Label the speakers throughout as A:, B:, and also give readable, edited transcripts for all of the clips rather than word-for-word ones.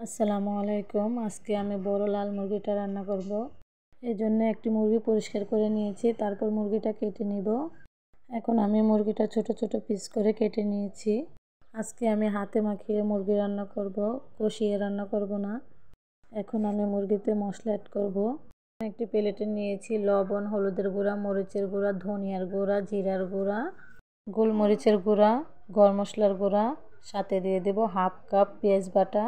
A: আসসালামু আলাইকুম। আজকে আমি বড় লাল মুরগিটা রান্না করব। এই জন্য একটি মুরগি পরিষ্কার করে নিয়েছি, তারপর মুরগিটা কেটে নিব। এখন আমি মুরগিটা ছোট ছোট পিস করে কেটে নিয়েছি। আজকে আমি হাতে মাখিয়ে মুরগি রান্না করব, কষিয়ে রান্না করব না। এখন আমি মুরগিতে মশলা অ্যাড করব। একটি প্লেটে নিয়েছি লবণ, হলুদের গুঁড়া, মরিচের গুঁড়া, ধনিয়ার গুঁড়া, জিরার গুঁড়া, গোলমরিচের গুঁড়া, গরম মশলার গুঁড়া, সাথে দিয়ে দেব হাফ কাপ পেঁয়াজ বাটা।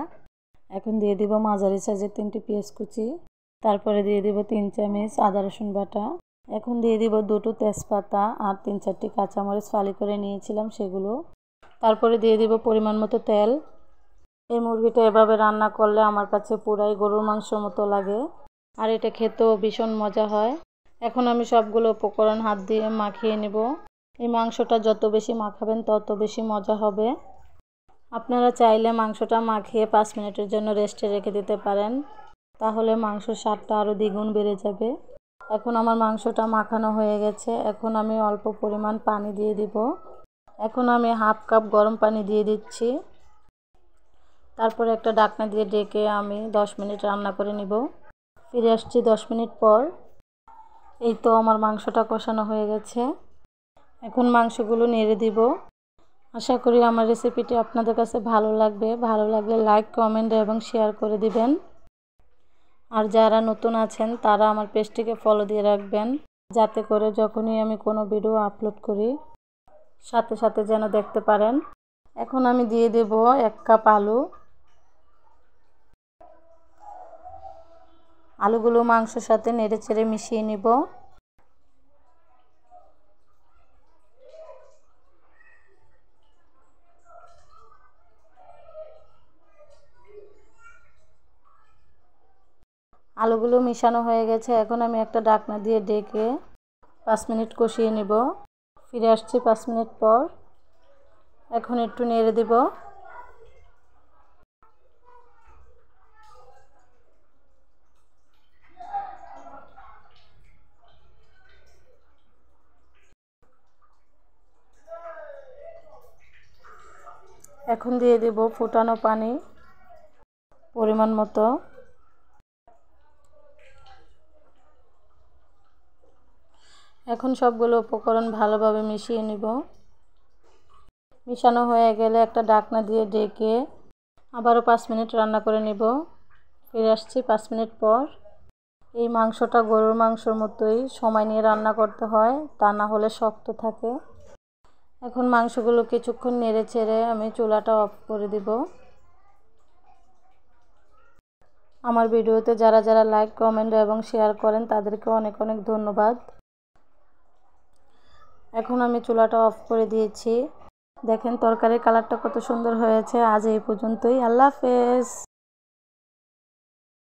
A: এখন দিয়ে দিব মাঝারি সাইজের 3টি পেঁয়াজ কুচি। তারপরে দিয়ে দিব 3 চামচ আদা রসুন বাটা। এখন দিয়ে দিব 2টো তেজপাতা আর 3-4টি কাঁচামরিচ ফালি করে নিয়েছিলাম সেগুলো। তারপরে দিয়ে দিব পরিমাণ মতো তেল। এই মুরগিটা এভাবে রান্না করলে আমার কাছে পুরাই গরুর মাংসের মতো লাগে, আর এটা খেতেও ভীষণ মজা হয়। এখন আমি সবগুলো উপকরণ হাত দিয়ে মাখিয়ে নেব। এই মাংসটা যত বেশি মাখাবেন তত বেশি মজা হবে। আপনারা চাইলে মাংসটা মাখিয়ে 5 মিনিটের জন্য রেস্টে রেখে দিতে পারেন, তাহলে মাংসের স্বাদটা আরও দ্বিগুণ বেড়ে যাবে। এখন আমার মাংসটা মাখানো হয়ে গেছে। এখন আমি অল্প পরিমাণ পানি দিয়ে দিব। এখন আমি হাফ কাপ গরম পানি দিয়ে দিচ্ছি। তারপরে একটা ঢাকনা দিয়ে ঢেকে আমি 10 মিনিট রান্না করে নিব। ফিরে আসছি 10 মিনিট পর। এই তো আমার মাংসটা কষানো হয়ে গেছে। এখন মাংসগুলো নেড়ে দিব। আশা করি আমার রেসিপিটি আপনাদের কাছে ভালো লাগবে। ভালো লাগলে লাইক, কমেন্ট এবং শেয়ার করে দিবেন। আর যারা নতুন আছেন তারা আমার পেজটিকে ফলো দিয়ে রাখবেন, যাতে করে যখনই আমি কোনো ভিডিও আপলোড করি সাথে সাথে যেন দেখতে পারেন। এখন আমি দিয়ে দেব 1 কাপ আলু। আলুগুলো মাংসের সাথে নেড়ে চেড়ে মিশিয়ে নিব। আলুগুলো মিশানো হয়ে গেছে। এখন আমি একটা ঢাকনা দিয়ে ঢেকে 5 মিনিট কষিয়ে নেব। ফিরে আসছি 5 মিনিট পর। এখন একটু নেড়ে দেব। এখন দিয়ে দেব ফুটানো পানি পরিমাণ মতো। এখন সবগুলো উপকরণ ভালোভাবে মিশিয়ে নিব। মিশানো হয়ে গেলে একটা ঢাকনা দিয়ে ঢেকে আবারও 5 মিনিট রান্না করে নিব। ফিরে আসছি 5 মিনিট পর। এই মাংসটা গরুর মাংসের মতোই সময় নিয়ে রান্না করতে হয়, তা না হলে শক্ত থাকে। এখন মাংসগুলো কিছুক্ষণ নেড়ে চেড়ে আমি চুলাটা অফ করে দিব। আমার ভিডিওতে যারা যারা লাইক, কমেন্ট এবং শেয়ার করেন তাদেরকে অনেক অনেক ধন্যবাদ। এখন আমি চুলাটা অফ করে দিয়েছি। দেখেন তরকারির কালারটা কত সুন্দর হয়েছে। আজ এই পর্যন্তই। আল্লাহ হাফেজ।